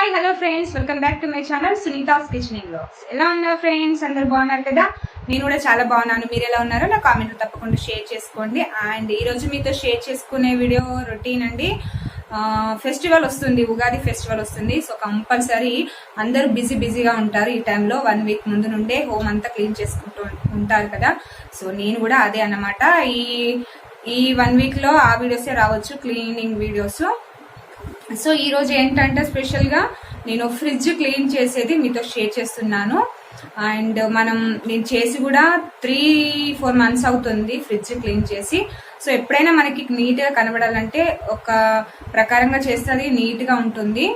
Hi hello friends, welcome back to my channel Sunitha's kitchening vlogs. ఎలా ఉన్నారు friends? అందరు బాగున్నారు కదా? నేను కూడా చాలా బాగున్నాను. మీరు ఎలా ఉన్నారో నా కామెంట్ తప్పకుండా షేర్ చేసుకోండి. అండ్ ఈరోజు మీతో షేర్ చేసుకునే వీడియో రొటీన్ అండి. ఫెస్టివల్ వస్తుంది, ఉగాది ఫెస్టివల్ వస్తుంది. సో కంపల్సరీ అందరూ బిజీగా ఉంటారు. ఈ టైంలో 1 వీక్ ముందు నుండే హోమ్ అంతా క్లీన్ చేసుకుంటూ ఉంటారు కదా. సో నేను కూడా అదే అన్నమాట. ఈ 1 వీక్లో ఆ వీడియోసే రావచ్చు, క్లీనింగ్ వీడియోస్. సో ఈరోజు ఏంటంటే స్పెషల్గా నేను ఫ్రిడ్జ్ క్లీన్ చేసేది మీతో షేర్ చేస్తున్నాను. అండ్ నేను చేసి కూడా 3-4 మంత్స్ అవుతుంది ఫ్రిడ్జ్ క్లీన్ చేసి. సో ఎప్పుడైనా మనకి నీట్గా కనబడాలంటే ఒక ప్రకారంగా చేస్తే అది నీట్గా ఉంటుంది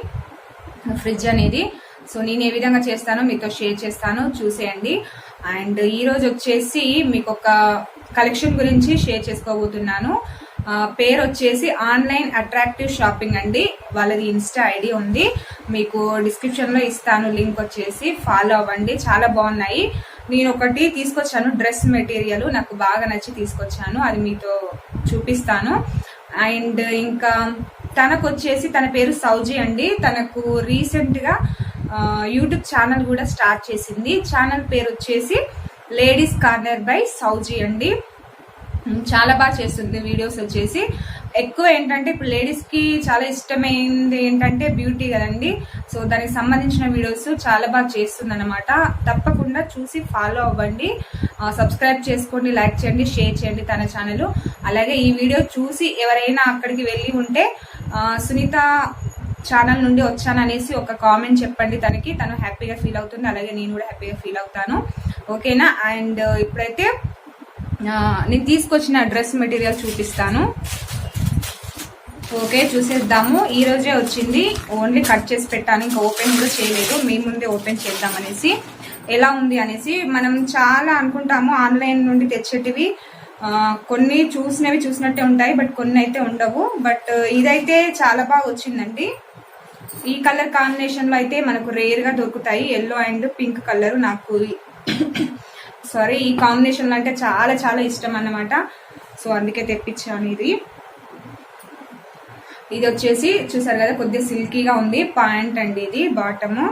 ఫ్రిడ్జ్ అనేది. సో నేను ఏ విధంగా చేస్తానో మీతో షేర్ చేస్తాను, చూసేయండి. అండ్ ఈరోజు వచ్చేసి మీకు ఒక కలెక్షన్ గురించి షేర్ చేసుకోబోతున్నాను. పేరు వచ్చేసి ఆన్లైన్ అట్రాక్టివ్ షాపింగ్ అండి. వాళ్ళది ఇన్స్టా ఐడి ఉంది, మీకు డిస్క్రిప్షన్లో ఇస్తాను. లింక్ వచ్చేసి ఫాలో అవ్వండి. చాలా బాగున్నాయి. నేను ఒకటి తీసుకొచ్చాను, డ్రెస్ మెటీరియల్ నాకు బాగా నచ్చి తీసుకొచ్చాను, అది మీతో చూపిస్తాను. అండ్ ఇంకా తనకు వచ్చేసి తన పేరు సౌజీ అండి. తనకు రీసెంట్గా యూట్యూబ్ ఛానల్ కూడా స్టార్ట్ చేసింది. ఛానల్ పేరు వచ్చేసి లేడీస్ కార్నర్ బై సౌజీ అండి. చాలా బాగా చేస్తుంది వీడియోస్ వచ్చేసి. ఎక్కువ ఏంటంటే ఇప్పుడు లేడీస్కి చాలా ఇష్టమైంది ఏంటంటే బ్యూటీ కదండి. సో దానికి సంబంధించిన వీడియోస్ చాలా బాగా చేస్తుంది అనమాట. తప్పకుండా చూసి ఫాలో అవ్వండి, సబ్స్క్రైబ్ చేసుకోండి, లైక్ చేయండి, షేర్ చేయండి తన ఛానల్. అలాగే ఈ వీడియో చూసి ఎవరైనా అక్కడికి వెళ్ళి ఉంటే సునీత ఛానల్ నుండి వచ్చాననేసి ఒక కామెంట్ చెప్పండి తనకి. తను హ్యాపీగా ఫీల్ అవుతుంది, అలాగే నేను కూడా హ్యాపీగా ఫీల్ అవుతాను. ఓకేనా? అండ్ ఇప్పుడైతే నేను తీసుకొచ్చిన డ్రెస్ మెటీరియల్ చూపిస్తాను. ఓకే, చూసేద్దాము. ఈ రోజే వచ్చింది, ఓన్లీ కట్ చేసి పెట్టాను, ఇంకా ఓపెన్ కూడా చేయలేదు. మీ ముందే ఓపెన్ చేద్దామనేసి, ఎలా ఉంది అనేసి. మనం చాలా అనుకుంటాము ఆన్లైన్ నుండి తెచ్చేటివి, కొన్ని చూసినట్టే ఉంటాయి, బట్ కొన్ని అయితే ఉండవు. బట్ ఇదైతే చాలా బాగా వచ్చిందండి. ఈ కలర్ కాంబినేషన్లో అయితే మనకు రేర్గా దొరుకుతాయి. ఎల్లో అండ్ పింక్ కలర్ నాకు ఈ కాంబినేషన్లో అంటే చాలా చాలా ఇష్టం అన్నమాట. సో అందుకే తెప్పించాను. ఇది వచ్చేసి చూసారు కదా, కొద్దిగా సిల్కీగా ఉంది. ప్యాంట్ అండి ఇది, బాటము.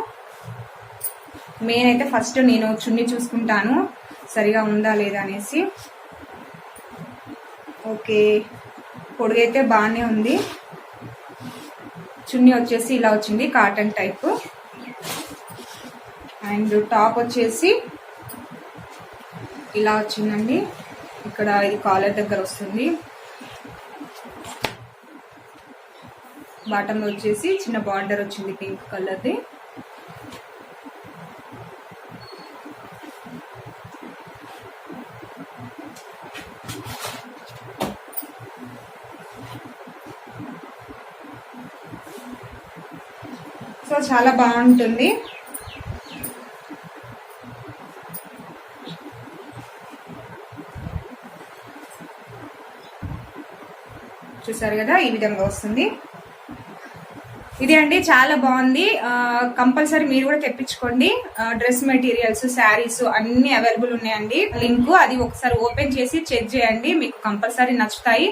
మెయిన్ అయితే ఫస్ట్ నేను చున్నీ చూసుకుంటాను సరిగా ఉందా లేదా అనేసి. ఓకే, పొడుగైతే బాగానే ఉంది. చున్నీ వచ్చేసి ఇలా వచ్చింది, కాటన్ టైప్. అండ్ టాప్ వచ్చేసి ఇలా వచ్చిందండి. ఇక్కడ ఇది కాలర్ దగ్గర వస్తుంది. బాటంలో వచ్చేసి చిన్న బార్డర్ వచ్చింది పింక్ కలర్ది. సో చాలా బాగుంటుంది. చూసారు కదా, ఈ విధంగా వస్తుంది. ఇది అండి, చాలా బాగుంది. కంపల్సరీ మీరు కూడా తెప్పించుకోండి. డ్రెస్ మెటీరియల్స్, శారీస్ అన్ని అవైలబుల్ ఉన్నాయండి. లింక్ అది ఒకసారి ఓపెన్ చేసి చెక్ చేయండి, మీకు కంపల్సరీ నచ్చుతాయి.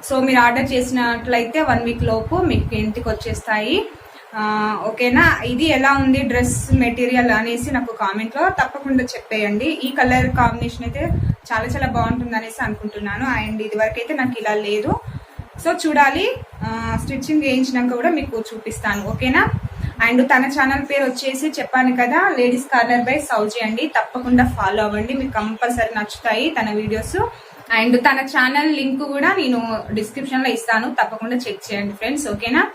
సో మీరు ఆర్డర్ చేసినట్లయితే 1 వీక్ లోపు మీకు ఇంటికి వచ్చేస్తాయి. ఓకేనా? ఇది ఎలా ఉంది డ్రెస్ మెటీరియల్ అనేసి నాకు కామెంట్లో తప్పకుండా చెప్పేయండి. ఈ కలర్ కాంబినేషన్ అయితే చాలా చాలా బాగుంటుంది అనేసి అనుకుంటున్నాను. అండ్ ఇది వరకు అయితే నాకు ఇలా లేదు. సో చూడాలి, స్టిచ్చింగ్ వేయించినాక కూడా మీకు చూపిస్తాను. ఓకేనా? అండ్ తన ఛానల్ పేరు వచ్చేసి చెప్పాను కదా, లేడీస్ కార్నర్ బై సౌజీ అండి. తప్పకుండా ఫాలో అవ్వండి, మీకు కంపల్సరీ నచ్చుతాయి తన వీడియోస్. అండ్ తన ఛానల్ లింక్ కూడా నేను డిస్క్రిప్షన్లో ఇస్తాను, తప్పకుండా చెక్ చేయండి ఫ్రెండ్స్. ఓకేనా?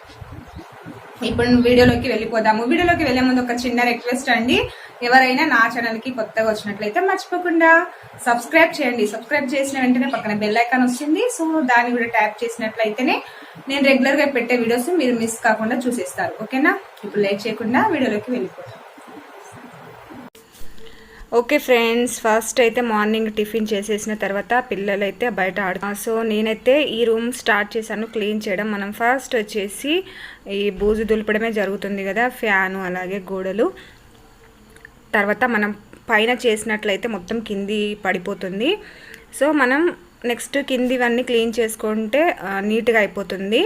ఇప్పుడు వీడియోలోకి వెళ్ళిపోదాము. వీడియోలోకి వెళ్ళే ముందు ఒక చిన్న రిక్వెస్ట్ అండి, ఎవరైనా నా ఛానల్కి కొత్తగా వచ్చినట్లయితే మర్చిపోకుండా సబ్స్క్రైబ్ చేయండి. సబ్స్క్రైబ్ చేసిన వెంటనే పక్కన బెల్ ఐకాన్ వస్తుంది. సో దాన్ని కూడా ట్యాప్ చేసినట్లయితేనే నేను రెగ్యులర్గా పెట్టే వీడియోస్ మీరు మిస్ కాకుండా చూసేస్తారు. ఓకేనా? ఇప్పుడు లేట్ చేయకుండా వీడియోలోకి వెళ్ళిపోతాం. ఓకే ఫ్రెండ్స్, ఫస్ట్ అయితే మార్నింగ్ టిఫిన్ చేసేసిన తర్వాత పిల్లలైతే బయట ఆడుతున్నారు. సో నేనైతే ఈ రూమ్ స్టార్ట్ చేశాను క్లీన్ చేయడం. మనం ఫస్ట్ వచ్చేసి ఈ బూజు దులపడమే జరుగుతుంది కదా, ఫ్యాను అలాగే గోడలు. తర్వాత మనం పైన చేసినట్లయితే మొత్తం కింది పడిపోతుంది. సో మనం నెక్స్ట్ కిందివన్నీ క్లీన్ చేసుకుంటే నీట్గా అయిపోతుంది.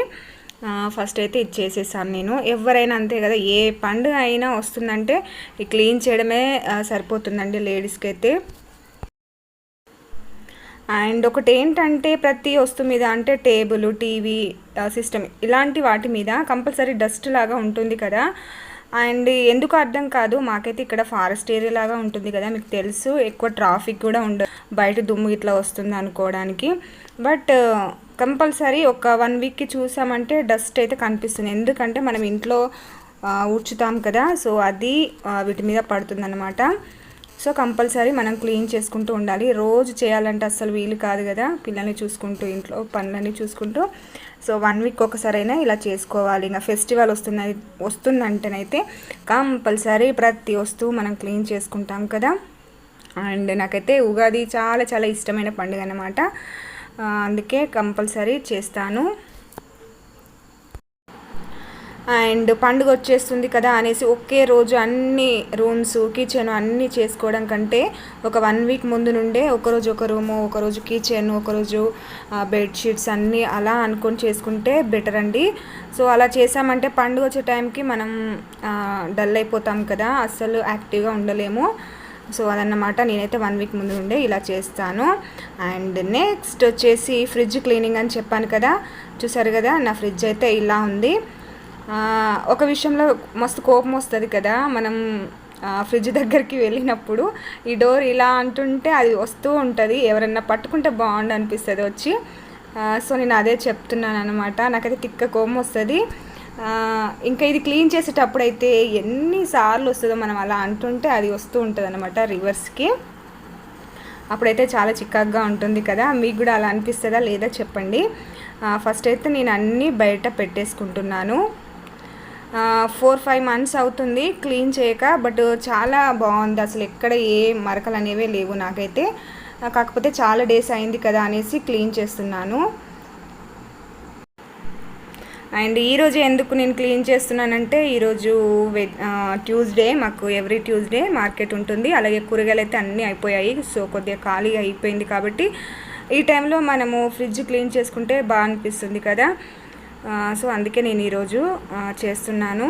ఫస్ట్ అయితే ఇది చేసేసాను నేను. ఎవరైనా అంతే కదా, ఏ పండుగ అయినా వస్తుందంటే ఈ క్లీన్ చేయడమే సరిపోతుందండి లేడీస్కి అయితే. అండ్ ఒకటి ఏంటంటే ప్రతి వస్తువు మీద అంటే టేబుల్, టీవీ, సిస్టమ్ ఇలాంటి వాటి మీద కంపల్సరీ డస్ట్ లాగా ఉంటుంది కదా. అండ్ ఎందుకు అర్థం కాదు, మాకైతే ఇక్కడ ఫారెస్ట్ ఏరియా లాగా ఉంటుంది కదా, మీకు తెలుసు, ఎక్కువ ట్రాఫిక్ కూడా ఉండదు, బయట దుమ్ము ఇట్లా వస్తుంది అనుకోవడానికి. బట్ కంపల్సరీ ఒక 1 వీక్కి చూసామంటే డస్ట్ అయితే కనిపిస్తుంది. ఎందుకంటే మనం ఇంట్లో ఊడ్చుతాం కదా, సో అది వీటి మీద పడుతుందన్నమాట. సో కంపల్సరీ మనం క్లీన్ చేసుకుంటూ ఉండాలి. రోజు చేయాలంటే అస్సలు వీలు కాదు కదా, పిల్లల్ని చూసుకుంటూ ఇంట్లో పనులన్నీ చూసుకుంటూ. సో 1 వీక్ ఒకసారైనా ఇలా చేసుకోవాలి. ఇంకా ఫెస్టివల్ వస్తుందంటేనైతే కంపల్సరీ ప్రతి వస్తువు మనం క్లీన్ చేసుకుంటాం కదా. అండ్ నాకైతే ఉగాది చాలా చాలా ఇష్టమైన పండుగ అన్నమాట, అందుకే కంపల్సరీ చేస్తాను. అండ్ పండుగ వచ్చేస్తుంది కదా అనేసి ఒకే రోజు అన్ని రూమ్స్, కిచెన్ అన్నీ చేసుకోవడం కంటే ఒక 1 వీక్ ముందు నుండే ఒకరోజు ఒక రూము, ఒకరోజు కిచెన్, ఒకరోజు బెడ్షీట్స్ అన్నీ అలా అనుకొని చేసుకుంటే బెటర్ అండి. సో అలా చేసామంటే పండుగ వచ్చే టైంకి మనం డల్ అయిపోతాం కదా, అస్సలు యాక్టివ్గా ఉండలేము. సో అదన్నమాట, నేనైతే 1 వీక్ ముందు నుండే ఇలా చేస్తాను. అండ్ నెక్స్ట్ వచ్చేసి ఫ్రిడ్జ్ క్లీనింగ్ అని చెప్పాను కదా, చూసారు కదా నా ఫ్రిడ్జ్ అయితే ఇలా ఉంది. ఒక విషయంలో మస్తు కోపం వస్తుంది కదా, మనం ఫ్రిడ్జ్ దగ్గరికి వెళ్ళినప్పుడు ఈ డోర్ ఇలా అంటుంటే అది వస్తూ ఉంటుంది, ఎవరన్నా పట్టుకుంటే బాగుండు అనిపిస్తుంది వచ్చి. సో నేను అదే చెప్తున్నాను అనమాట, నాకైతే తిక్క కోపం వస్తుంది. ఇంకా ఇది క్లీన్ చేసేటప్పుడు అయితే ఎన్నిసార్లు వస్తుందో మనం అలా అంటుంటే అది వస్తూ ఉంటుంది అనమాట రివర్స్కి. అప్పుడైతే చాలా చికాగ్గా ఉంటుంది కదా, మీకు కూడా అలా అనిపిస్తుందా లేదా చెప్పండి. ఫస్ట్ అయితే నేను అన్నీ బయట పెట్టేసుకుంటున్నాను. 4-5 మంత్స్ అవుతుంది క్లీన్ చేయక, బట్ చాలా బాగుంది, అసలు ఎక్కడ ఏ మరకలు అనేవే లేవు నాకైతే. కాకపోతే చాలా డేస్ అయింది కదా అనేసి క్లీన్ చేస్తున్నాను. అండ్ ఈరోజు ఎందుకు నేను క్లీన్ చేస్తున్నానంటే, ఈరోజు ట్యూస్డే, మాకు ఎవ్రీ ట్యూస్డే మార్కెట్ ఉంటుంది. అలాగే కూరగాయలు అయితే అన్నీ అయిపోయాయి, సో కొద్దిగా ఖాళీ అయిపోయింది కాబట్టి ఈ టైంలో మనము ఫ్రిడ్జ్ క్లీన్ చేసుకుంటే బాగా అనిపిస్తుంది కదా. సో అందుకే నేను ఈరోజు చేస్తున్నాను.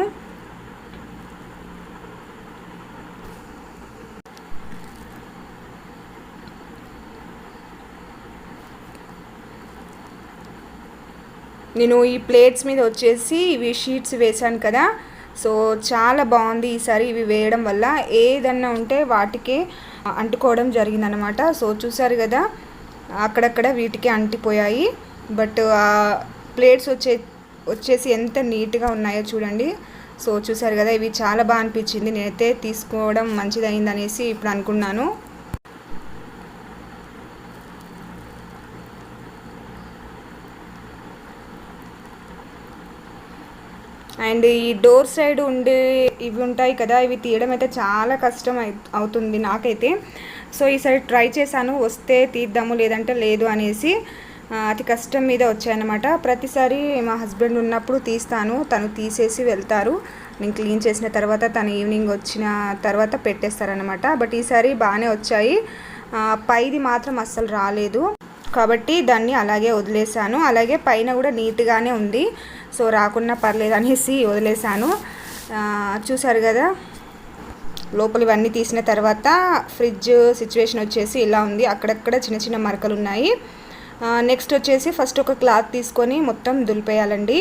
నేను ఈ ప్లేట్స్ మీద వచ్చేసి ఇవి షీట్స్ వేశాను కదా, సో చాలా బాగుంది ఈసారి ఇవి వేయడం వల్ల. ఏదన్నా ఉంటే వాటికి అంటుకోవడం జరిగిందనమాట. సో చూసారు కదా, అక్కడక్కడ వీటికి అంటిపోయాయి, బట్ ప్లేట్స్ వచ్చేసి ఎంత నీట్గా ఉన్నాయో చూడండి. సో చూసారు కదా, ఇవి చాలా బాగా అనిపించింది, నేనైతే తీసుకోవడం మంచిదైంది అనేసి ఇప్పుడు అనుకున్నాను. అండ్ ఈ డోర్ సైడ్ ఉండే ఇవి ఉంటాయి కదా, ఇవి తీయడం అయితే చాలా కష్టం అవుతుంది నాకైతే. సో ఈసారి ట్రై చేశాను, వస్తే తీద్దాము లేదంటే లేదు అనేసి. అతి కష్టం మీద వచ్చాయన్నమాట. ప్రతిసారి మా హస్బెండ్ ఉన్నప్పుడు తీస్తాను, తను తీసేసి వెళ్తారు, నేను క్లీన్ చేసిన తర్వాత తను ఈవినింగ్ వచ్చిన తర్వాత పెట్టేస్తారనమాట. బట్ ఈసారి బాగానే వచ్చాయి, పైది మాత్రం అస్సలు రాలేదు కాబట్టి దాన్ని అలాగే వదిలేసాను. అలాగే పైన కూడా నీట్గానే ఉంది, సో రాకున్నా పర్లేదు అనేసి వదిలేసాను. చూసారు కదా, లోపల ఇవన్నీ తీసిన తర్వాత ఫ్రిడ్జ్ సిచ్యువేషన్ వచ్చేసి ఇలా ఉంది, అక్కడక్కడ చిన్న చిన్న మరకలు ఉన్నాయి. నెక్స్ట్ వచ్చేసి ఫస్ట్ ఒక క్లాత్ తీసుకొని మొత్తం దులిపేయాలండి.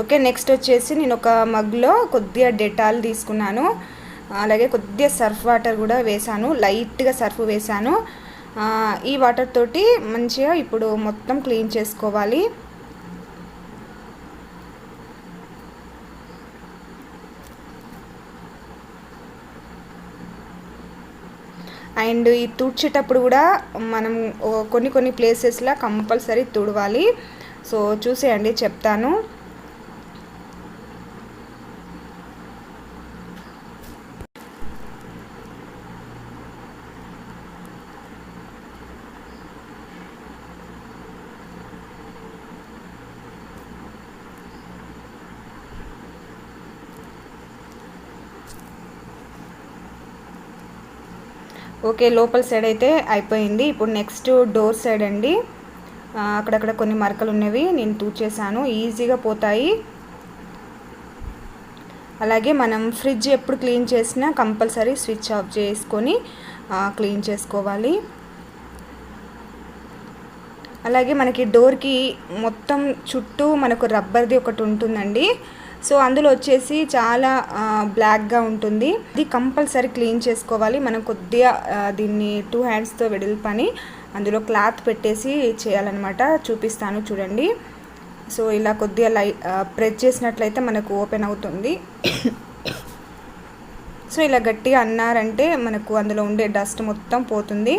ఓకే, నెక్స్ట్ వచ్చేసి నేను ఒక మగ్లో కొద్దిగా డెటాల్ తీసుకున్నాను, అలాగే కొద్దిగా సర్ఫ్ వాటర్ కూడా వేసాను, లైట్గా సర్ఫ్ వేసాను. ఈ వాటర్ తోటి మంచిగా ఇప్పుడు మొత్తం క్లీన్ చేసుకోవాలి. అండ్ ఈ తుడిచేటప్పుడు కూడా మనం కొన్ని ప్లేసెస్లో కంపల్సరీ తుడవాలి. సో చూసేయండి, చెప్తాను. ఓకే, లోపల సైడ్ అయితే అయిపోయింది. ఇప్పుడు నెక్స్ట్ డోర్ సైడ్ అండి. అక్కడక్కడ కొన్ని మరకలు ఉన్నవి, నేను తూచేసాను, ఈజీగా పోతాయి. అలాగే మనం ఫ్రిడ్జ్ ఎప్పుడు క్లీన్ చేసినా కంపల్సరీ స్విచ్ ఆఫ్ చేసుకొని క్లీన్ చేసుకోవాలి. అలాగే మనకి డోర్కి మొత్తం చుట్టూ మనకు రబ్బర్ది ఒకటి ఉంటుందండి. సో అందులో వచ్చేసి చాలా బ్లాక్గా ఉంటుంది. ఇది కంపల్సరీ క్లీన్ చేసుకోవాలి. మనం కొద్దిగా దీన్ని 2 హ్యాండ్స్తో వెడల్పని అందులో క్లాత్ పెట్టేసి చేయాలన్నమాట. చూపిస్తాను చూడండి. సో ఇలా కొద్దిగా ప్రెస్ చేసినట్లయితే మనకు ఓపెన్ అవుతుంది. సో ఇలా గట్టిగా అన్నారంటే మనకు అందులో ఉండే డస్ట్ మొత్తం పోతుంది.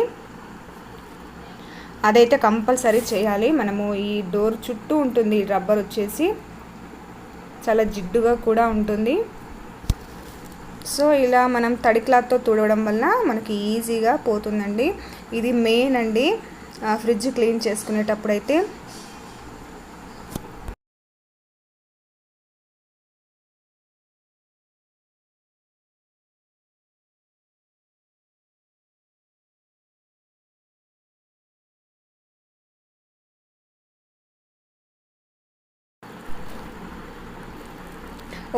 అదైతే కంపల్సరీ చేయాలి. మనము ఈ డోర్ చుట్టూ ఉంటుంది రబ్బర్ వచ్చేసి, చాలా జిడ్డుగా కూడా ఉంటుంది. సో ఇలా మనం తడి క్లాత్తో తుడవడం వల్ల మనకి ఈజీగా పోతుందండి. ఇది మెయిన్ అండి ఫ్రిడ్జ్ క్లీన్ చేసుకునేటప్పుడు అయితే.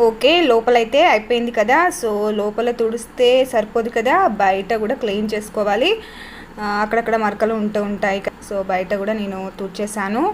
ఓకే, లోపలైతే అయిపోయింది కదా. సో లోపల తుడిస్తే సరిపోదు కదా, బయట కూడా క్లీన్ చేసుకోవాలి. అక్కడక్కడ మరకలు ఉంటాయి. సో బయట కూడా నేను తుడిచేసాను.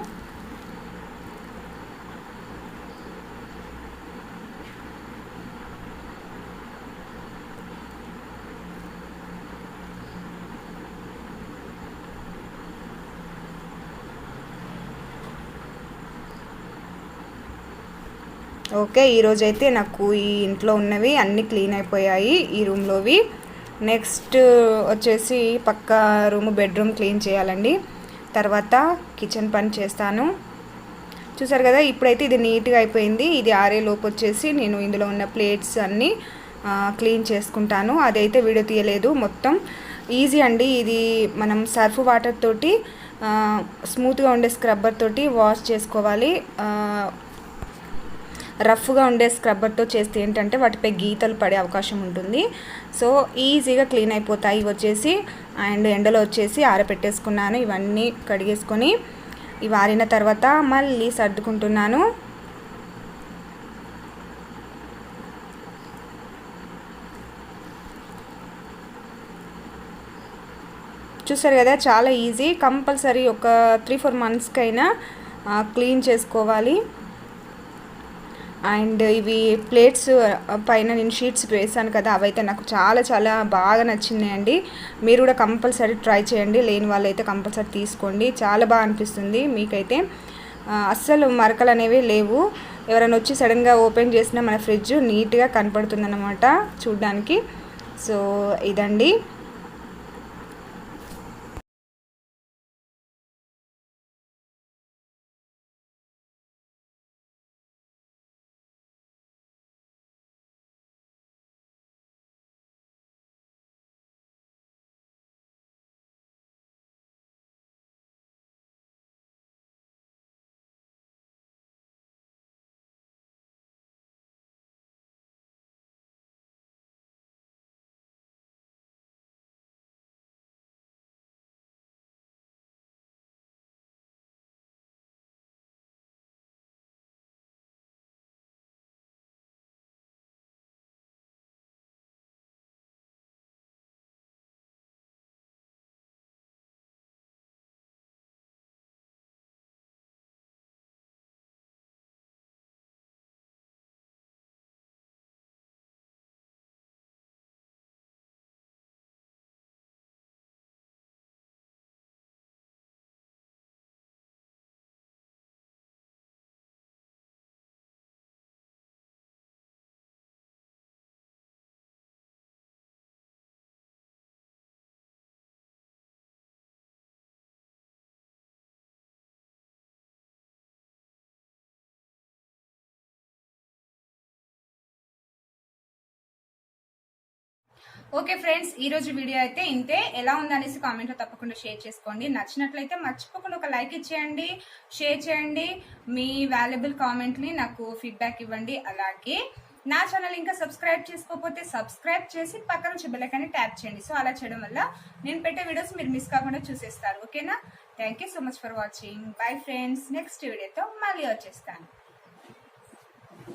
ఓకే, ఈరోజైతే నాకు ఈ ఇంట్లో ఉన్నవి అన్నీ క్లీన్ అయిపోయాయి, ఈ రూమ్లోవి. నెక్స్ట్ వచ్చేసి పక్క బెడ్రూమ్ క్లీన్ చేయాలండి. తర్వాత కిచెన్ పని చేస్తాను. చూసారు కదా, ఇప్పుడైతే ఇది నీట్గా అయిపోయింది. ఇది ఆరేలోపు వచ్చేసి నేను ఇందులో ఉన్న ప్లేట్స్ అన్నీ క్లీన్ చేసుకుంటాను. అదైతే వీడియో తీయలేదు. మొత్తం ఈజీ అండి ఇది. మనం సర్ఫ్ వాటర్ తోటి స్మూత్గా ఉండే స్క్రబ్బర్ తోటి వాష్ చేసుకోవాలి. రఫ్గా ఉండే స్క్రబ్బర్తో చేస్తే ఏంటంటే వాటిపై గీతలు పడే అవకాశం ఉంటుంది. సో ఈజీగా క్లీన్ అయిపోతాయి ఇవి వచ్చేసి. అండ్ ఎండలో వచ్చేసి ఆరపెట్టేసుకున్నాను. ఇవన్నీ కడిగేసుకొని ఇవి ఆరిన తర్వాత మళ్ళీ సర్దుకుంటున్నాను. చూసారు కదా, చాలా ఈజీ. కంపల్సరీ ఒక 3-4 మంత్స్కైనా క్లీన్ చేసుకోవాలి. అండ్ ఇవి ప్లేట్స్ పైన నేను షీట్స్ వేసాను కదా, అవైతే నాకు చాలా చాలా బాగా నచ్చినాయండి. మీరు కూడా కంపల్సరీ ట్రై చేయండి. లేని వాళ్ళైతే కంపల్సరీ తీసుకోండి. చాలా బాగా అనిపిస్తుంది మీకైతే. అస్సలు మరకలు అనేవి లేవు. ఎవరైనా వచ్చి సడన్గా ఓపెన్ చేసినా మన ఫ్రిడ్జ్ నీట్గా కనపడుతుంది అన్నమాట చూడ్డానికి. సో ఇదండి. ఓకే ఫ్రెండ్స్, ఈ రోజు వీడియో అయితే ఇంతే. ఎలా ఉందనేసి కామెంట్లో తప్పకుండా షేర్ చేసుకోండి. నచ్చినట్లయితే మర్చిపోకుండా ఒక లైక్ ఇచ్చేయండి, షేర్ చేయండి. మీ వాల్యుబుల్ కామెంట్ని నాకు ఫీడ్బ్యాక్ ఇవ్వండి. అలాగే నా ఛానల్ ఇంకా సబ్స్క్రైబ్ చేసుకోకపోతే సబ్స్క్రైబ్ చేసి పక్కన వచ్చే బెల్ ఐకాన్ని ట్యాప్ చేయండి. సో అలా చేయడం వల్ల నేను పెట్టే వీడియోస్ మీరు మిస్ కాకుండా చూసేస్తారు. ఓకేనా? Thank you so much for watching. Bye friends. Next వీడియోతో మళ్ళీ వచ్చేస్తాను.